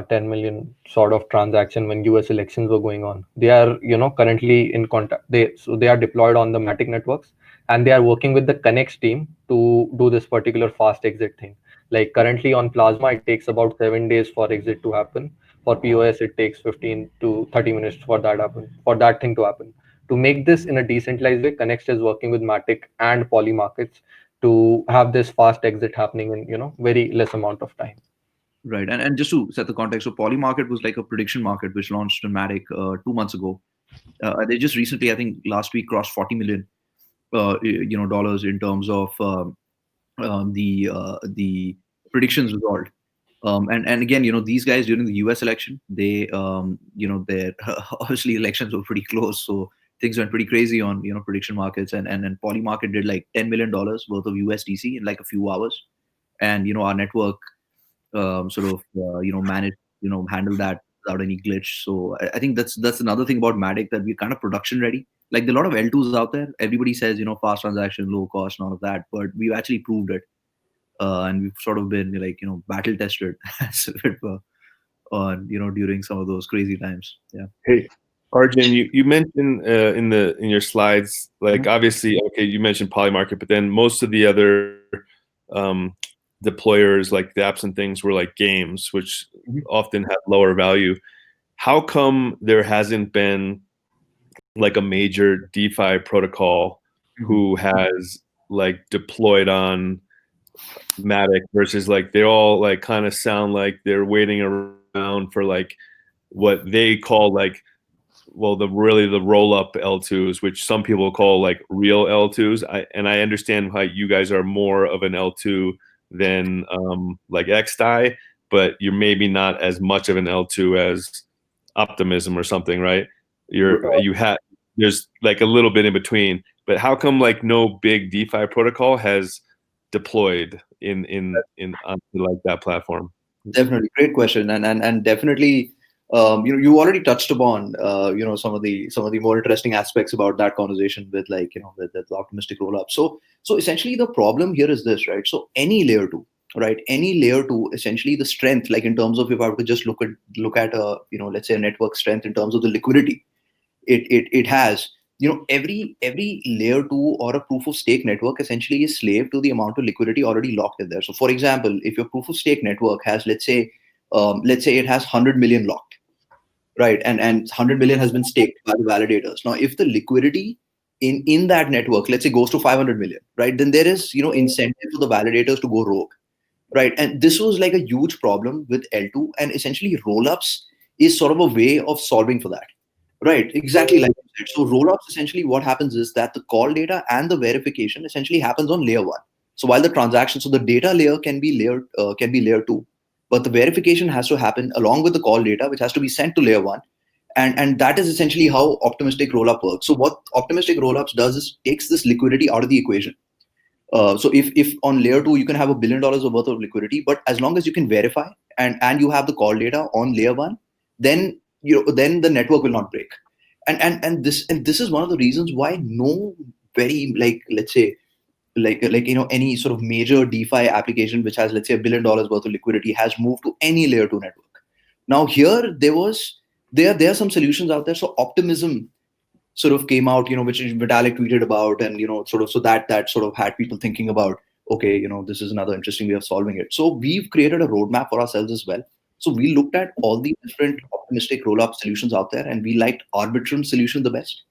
10 million sort of transaction when US elections were going on. They are currently in contact. They are deployed on the Matic networks, and they are working with the Connects team to do this particular fast exit thing. Like currently on Plasma, it takes about 7 days for exit to happen. For POS, it takes 15 to 30 minutes for that thing to happen. To make this in a decentralized way, Connects is working with Matic and Poly markets to have this fast exit happening in very less amount of time. Right, and just to set the context, so Poly market was like a prediction market which launched in Matic 2 months ago. They just recently, I think last week, crossed $40 million dollars in terms of the predictions result. And again, these guys during the US election, they their obviously elections were pretty close, so things went pretty crazy on prediction markets, and Poly market did like $10 million worth of USDC in like a few hours, and our network sort of managed handle that without any glitch. So I think that's another thing about Matic, that we're kind of production ready. Like, there are a lot of L2s out there. Everybody says fast transaction, low cost, and all of that, but we've actually proved it. And we've sort of been like battle tested as it were on during some of those crazy times. Yeah. Hey, Arjun, you mentioned in your slides, like, obviously, okay, you mentioned Poly market, but then most of the other deployers, like the apps and things, were like games, which often have lower value. How come there hasn't been like a major DeFi protocol who has like deployed on Matic versus like they all like kind of sound like they're waiting around for like what they call like, well, the roll up L2s, which some people call like real L2s. I understand how you guys are more of an L2 than like XDAI, but you're maybe not as much of an L2 as Optimism or something, right? There's like a little bit in between. But how come like no big DeFi protocol has deployed in onto like that platform? Definitely, great question, and definitely, you already touched upon some of the more interesting aspects about that conversation with like with the optimistic roll up. So essentially, the problem here is this, right? So any layer two, right? Any layer two, essentially, the strength, like in terms of if I were to just look at let's say a network strength in terms of the liquidity, it has every layer two or a proof of stake network essentially is slave to the amount of liquidity already locked in there. So for example, if your proof of stake network has let's say it has 100 million locked, right, and 100 million has been staked by the validators. Now if the liquidity in that network, let's say, goes to 500 million, right, then there is incentive for the validators to go rogue, right? And this was like a huge problem with L2, and essentially rollups is sort of a way of solving for that. Right, exactly like you said. So rollups, essentially what happens is that the call data and the verification essentially happens on layer one. So while the transaction, so the data layer can be layer two, but the verification has to happen along with the call data, which has to be sent to layer one. And that is essentially how optimistic rollup works. So what optimistic rollups does is takes this liquidity out of the equation. So if on layer two you can have $1 billion worth of liquidity, but as long as you can verify and you have the call data on layer one, then then the network will not break. And this is one of the reasons why no very like let's say like any sort of major DeFi application which has let's say $1 billion worth of liquidity has moved to any layer two network. Now here there are some solutions out there. So Optimism sort of came out, which Vitalik tweeted about, and sort of so that sort of had people thinking about, okay, this is another interesting way of solving it. So we've created a roadmap for ourselves as well. So we looked at all the different optimistic rollup solutions out there, and we liked Arbitrum's solution the best.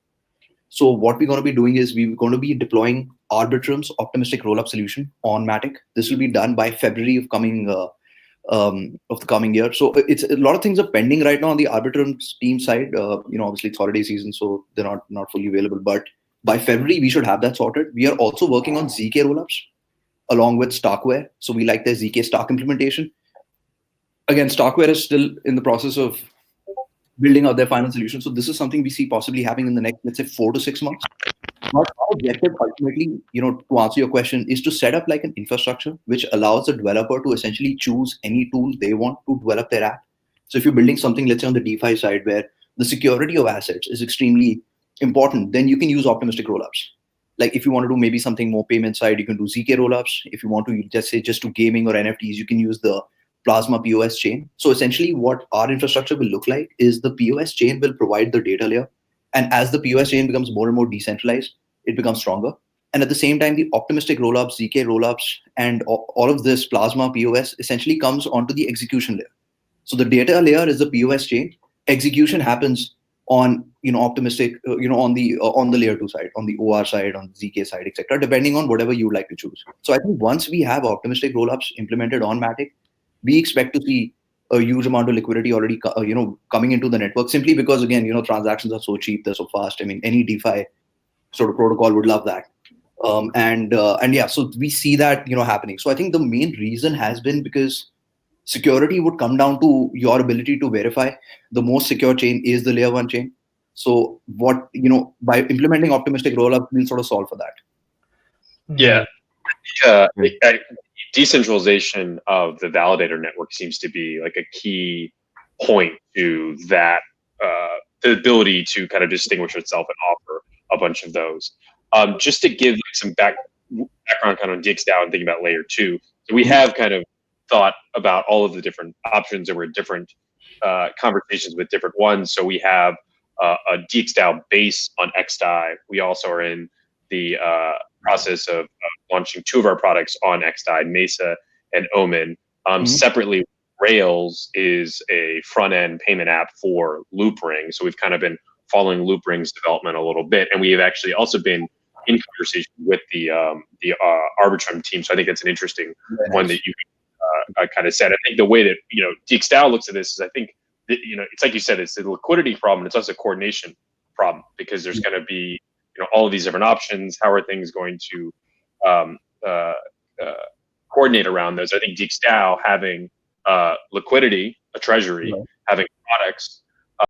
So what we're going to be doing is we're going to be deploying Arbitrum's optimistic rollup solution on Matic. This will be done by February of the coming year. So it's a lot of things are pending right now on the Arbitrum team side. Obviously it's holiday season, so they're not fully available. But by February, we should have that sorted. We are also working on ZK rollups along with Starkware. So we like the ZK Stark implementation. Again, Starkware is still in the process of building out their final solution. So this is something we see possibly happening in the next, let's say, 4 to 6 months. But our objective ultimately, to answer your question, is to set up like an infrastructure which allows the developer to essentially choose any tool they want to develop their app. So if you're building something, let's say on the DeFi side, where the security of assets is extremely important, then you can use optimistic rollups. Like if you want to do maybe something more payment side, you can do ZK rollups. If you want to just do gaming or NFTs, you can use the Plasma POS chain. So essentially what our infrastructure will look like is the POS chain will provide the data layer. And as the POS chain becomes more and more decentralized, it becomes stronger. And at the same time, the optimistic rollups, ZK rollups, and all of this Plasma POS essentially comes onto the execution layer. So the data layer is the POS chain. Execution happens on optimistic, on the layer 2 side, on the OR side, on the ZK side, etc., depending on whatever you would like to choose. So I think once we have optimistic rollups implemented on Matic, we expect to see a huge amount of liquidity already coming into the network, simply because again transactions are so cheap, they're so fast. I mean, any DeFi sort of protocol would love that. And yeah, so we see that happening. So I think the main reason has been because security would come down to your ability to verify. The most secure chain is the layer 1 chain. So what by implementing optimistic rollup, we'll sort of solve for that. Yeah. Decentralization of the validator network seems to be like a key point to that, the ability to kind of distinguish itself and offer a bunch of those. Just to give some background kind of on DXDAO and thinking about layer 2. So we have kind of thought about all of the different options, and we're in different conversations with different ones. So we have a DXDAO base on XDAI. We also are in the process of launching 2 of our products on XDAI, Mesa and Omen. Separately, Rails is a front-end payment app for Loopring. So we've kind of been following Loopring's development a little bit, and we have actually also been in conversation with the Arbitrum team. So I think that's an interesting one that you kind of said. I think the way that DXDAO looks at this is, I think that, it's like you said, it's a liquidity problem. It's also a coordination problem, because there's going to be all of these different options. How are things going to coordinate around those? I think DXDAO having liquidity, a treasury, having products,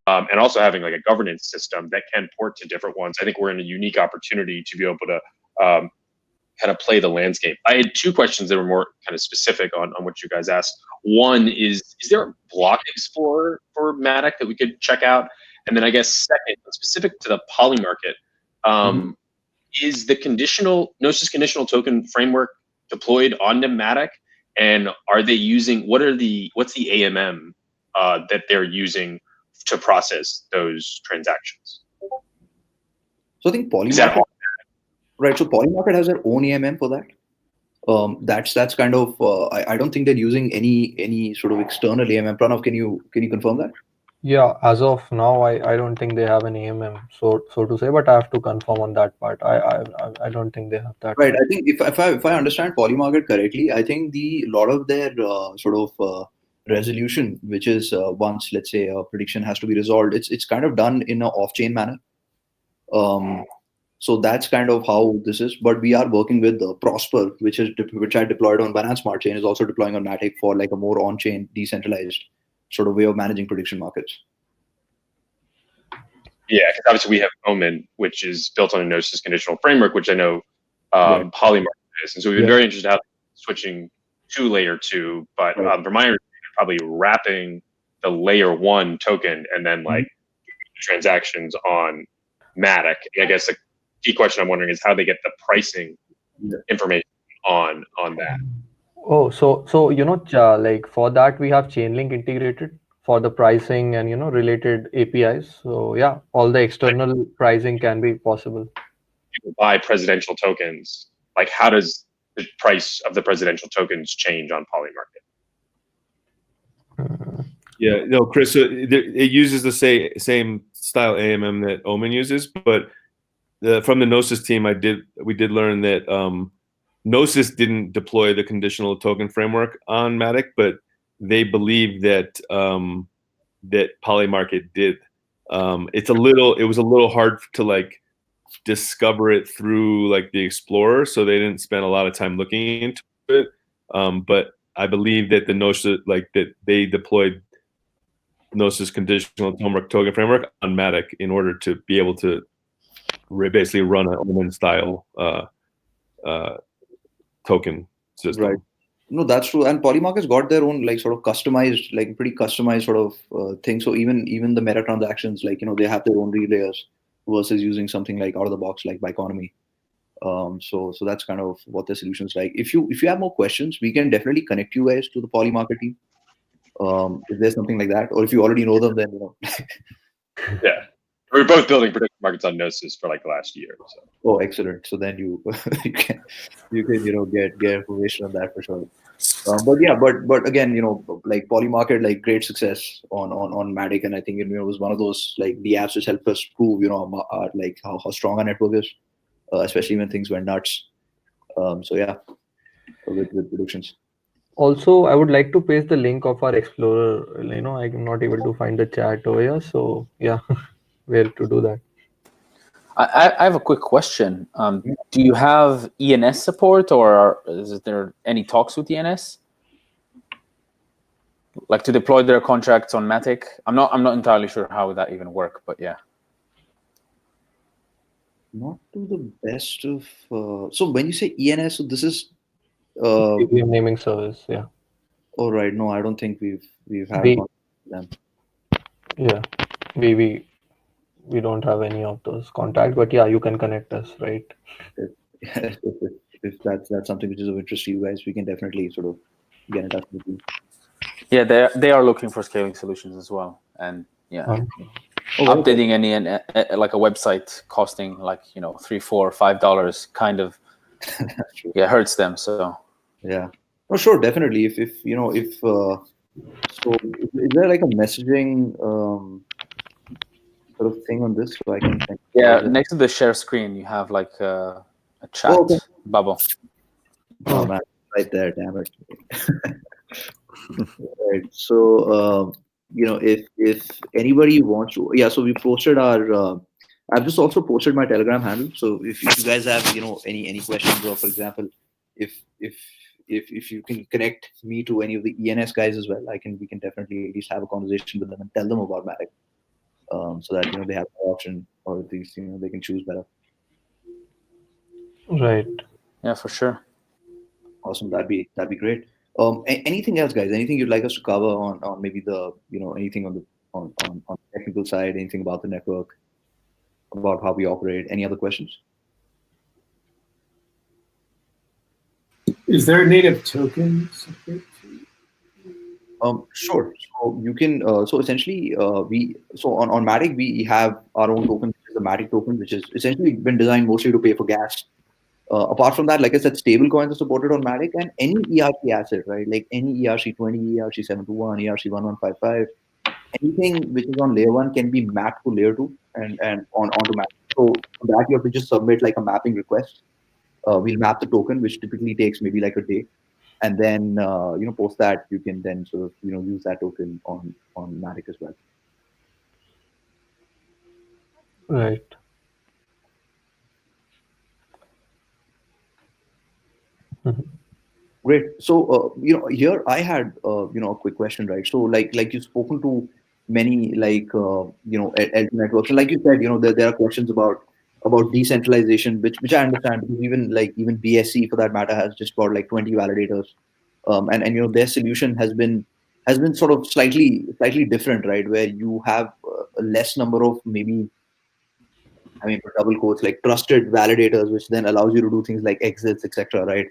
and also having like a governance system that can port to different ones. I think we're in a unique opportunity to be able to kind of play the landscape. I had two questions that were more kind of specific on what you guys asked. One is there a block explorer for Matic that we could check out? And then I guess second, specific to the Poly market, is the Gnosis conditional token framework deployed on Matic? And are they using, what's the AMM that they're using to process those transactions? So I think Polymarket, right? So Polymarket has their own AMM for that. That's kind of I don't think they're using any sort of external AMM. Pranav, can you confirm that? Yeah, as of now, I don't think they have an AMM, so to say, but I have to confirm on that part. I don't think they have that. Right. I think if I understand Polymarket correctly, I think a lot of their sort of resolution, which is once, let's say, a prediction has to be resolved, it's kind of done in an off-chain manner. So that's kind of how this is. But we are working with Prosper, which I deployed on Binance Smart Chain, is also deploying on Matic for like a more on-chain, decentralized sort of way of managing prediction markets. Yeah, because obviously we have Omen, which is built on a Gnosis conditional framework, which I know Polymarket is. And so we've been very interested in how switching to layer 2. But for my understanding, probably wrapping the layer 1 token and then like transactions on Matic. I guess the key question I'm wondering is how they get the pricing information on that. Oh, so like for that we have Chainlink integrated for the pricing and related APIs. So yeah, all the external pricing can be possible. You buy presidential tokens. Like, how does the price of the presidential tokens change on Polymarket? Yeah, no, Chris, it uses the same style AMM that Omen uses, but from the Gnosis team, we did learn that Gnosis didn't deploy the conditional token framework on Matic, but they believe that that Polymarket did. It was a little hard to like discover it through like the Explorer, so they didn't spend a lot of time looking into it. But I believe that the Gnosis, like that they deployed Gnosis conditional token framework on Matic in order to be able to basically run an Omen style token system. Right. No, that's true. And Polymarket's got their own like sort of customized, like pretty customized sort of thing. So even the meta transactions, like they have their own relayers versus using something like out of the box like Biconomy. So that's kind of what the solution's like. If you have more questions, we can definitely connect you guys to the Polymarket team. If there's something like that, or if you already know them, then Yeah. We're both building prediction markets on Gnosis for like the last year. So. Oh, excellent! So then you can get information on that for sure. But again, like Polymarket, like great success on Matic, and I think it was one of those like the apps which helped us prove like how strong our network is, especially when things went nuts. So yeah, with predictions. Also, I would like to paste the link of our Explorer. I'm not able to find the chat over here, so yeah. Where to do that? I have a quick question. Do you have ENS support, or is there any talks with ENS, like to deploy their contracts on Matic? I'm not entirely sure how that even work, but yeah. Not to the best of. So when you say ENS, so this is naming service, yeah. Oh right, no, I don't think we've had them. Yeah, we don't have any of those contacts, but yeah, you can connect us, right? If that's something which is of interest to you guys, we can definitely sort of get in touch with you. Yeah, they are looking for scaling solutions as well, and yeah, updating any like a website costing like $3, $4, $5 kind of hurts them. So yeah. Oh, sure, definitely. If you know, if so, is there like a messaging sort of thing on this so I can Yeah, next to the share screen, you have like a chat okay. bubble. Oh man, right there, damn it. Right. So, if anybody wants to, yeah. So we posted our. I've just also posted my Telegram handle. So if you guys have any questions, or for example, if if if you can connect me to any of the ENS guys as well, we can definitely at least have a conversation with them and tell them about Matic, so that they have an option, or at least they can choose better. Right. Yeah, for sure. Awesome. That'd be great. Anything else, guys? Anything you'd like us to cover on maybe the anything on the on the technical side? Anything about the network, about how we operate? Any other questions? Is there a native token separate? Sure. So you can. So essentially, on Matic we have our own token, which is the Matic token, which is essentially been designed mostly to pay for gas. Apart from that, like I said, stable coins are supported on Matic, and any ERC asset, right? Like any ERC20, ERC721, ERC1155, anything which is on layer one can be mapped to layer two and onto Matic. So for that you have to just submit like a mapping request. We'll map the token, which typically takes maybe like a day, and then post that you can then sort of use that token on Matic as well. Right. Great. So, here I had, a quick question, right? So, like you've spoken to many, like, L2 networks, and like you said, there are questions about decentralization, which I understand, because even BSC for that matter has just got like 20 validators, and their solution has been sort of slightly different, right? Where you have a less number of, maybe, I mean, for double quotes, like trusted validators, which then allows you to do things like exits, etc., right?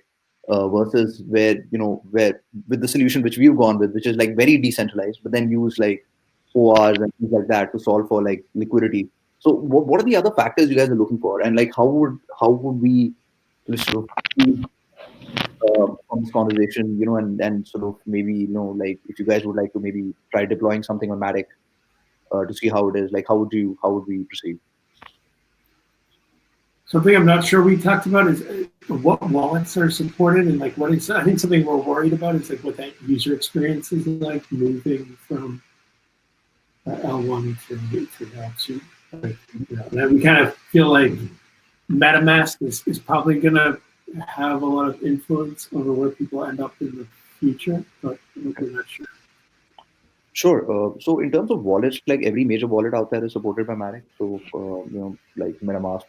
Versus where with the solution which we've gone with, which is like very decentralized, but then use like ORs and things like that to solve for like liquidity. So what are the other factors you guys are looking for, and like how would we sort of on this conversation, and sort of maybe like if you guys would like to maybe try deploying something on Matic to see how it is, like how would we proceed? Something I'm not sure we talked about is what wallets are supported, and like what is. I think something we're worried about is like what that user experience is like moving from L1 to L2. And we kind of feel like MetaMask is probably going to have a lot of influence over where people end up in the future, but we're not sure. Sure. So in terms of wallets, like every major wallet out there is supported by Matic. So like MetaMask,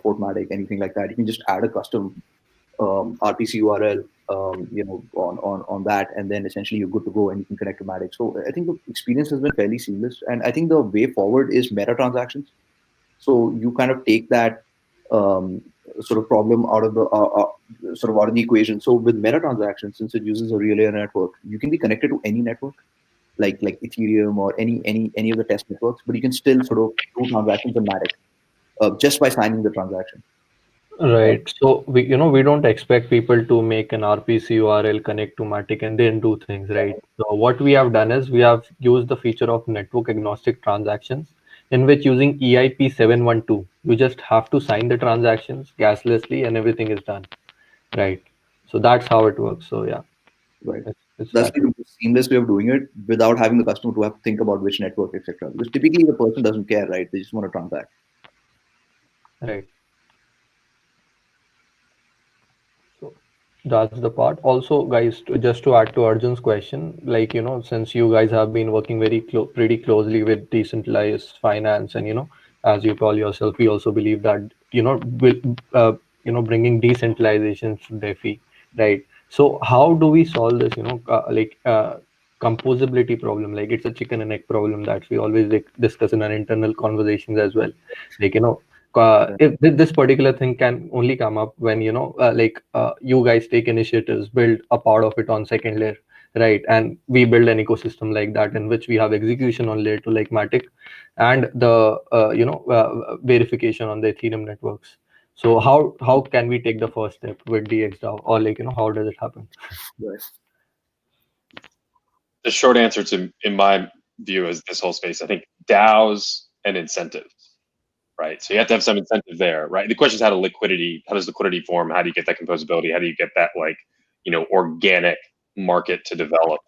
Fortmatic, anything like that, you can just add a custom RPC URL, on that, and then essentially you're good to go and you can connect to Matic. So I think the experience has been fairly seamless, and I think the way forward is meta transactions. So you kind of take that sort of problem out of the equation. So with meta transactions, since it uses a real layer network, you can be connected to any network, like Ethereum or any of the test networks, but you can still sort of do transactions on Matic just by signing the transaction. Right. So we don't expect people to make an RPC URL, connect to Matic, and then do things, right? So what we have done is we have used the feature of network agnostic transactions, in which using EIP 712, you just have to sign the transactions gaslessly and everything is done, right? So that's how it works. So yeah, Right. it's That's that. the seamless way of doing it without having the customer to have to think about which network, etc. Because typically the person doesn't care, right? They just want to transact. Right. So that's the part. Also, guys, just to add to Arjun's question, like, since you guys have been working pretty closely with decentralized finance, and, as you call yourself, we also believe that, with, bringing decentralization to DeFi, right? So how do we solve this, composability problem? Like, it's a chicken and egg problem that we always discuss in our internal conversations as well. Like, if this particular thing can only come up when you guys take initiatives, build a part of it on second layer, right? And we build an ecosystem like that, in which we have execution on layer 2 like Matic, and the verification on the Ethereum networks. So how can we take the first step with DXDAO, or like, how does it happen? Right. The short answer to, in my view, is this whole space. I think DAOs and incentives, right? So you have to have some incentive there, right? The question is how does liquidity form? How do you get that composability? How do you get that organic market to develop?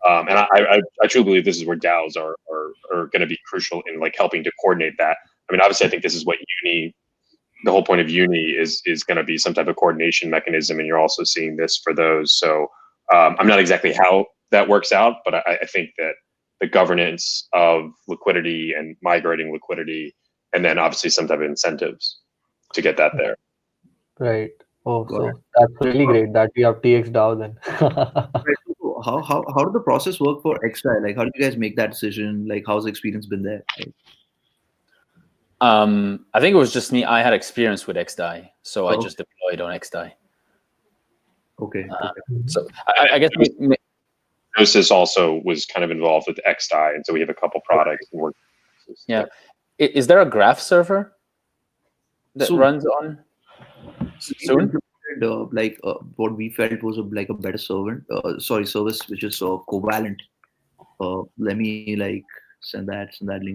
And I truly believe this is where DAOs are going to be crucial in helping to coordinate that. I mean, obviously, I think this is what the whole point of Uni is going to be some type of coordination mechanism, and you're also seeing this for those. So I'm not exactly how that works out, but I think that the governance of liquidity and migrating liquidity, and then obviously some type of incentives to get that there. Right. Oh, Got so it. that's really great that we have DXDAO then. Right. So how did the process work for XDAI? Like, how did you guys make that decision? Like, how's the experience been there? Like, I think it was just me. I had experience with XDAI, so I Oh. just deployed on XDAI. okay. So I guess Gnosis also was kind of involved with XDAI, and so we have a couple products. And yeah. Is there a graph server that So- runs on soon? What we felt was a better service, which is Covalent. Let me send that link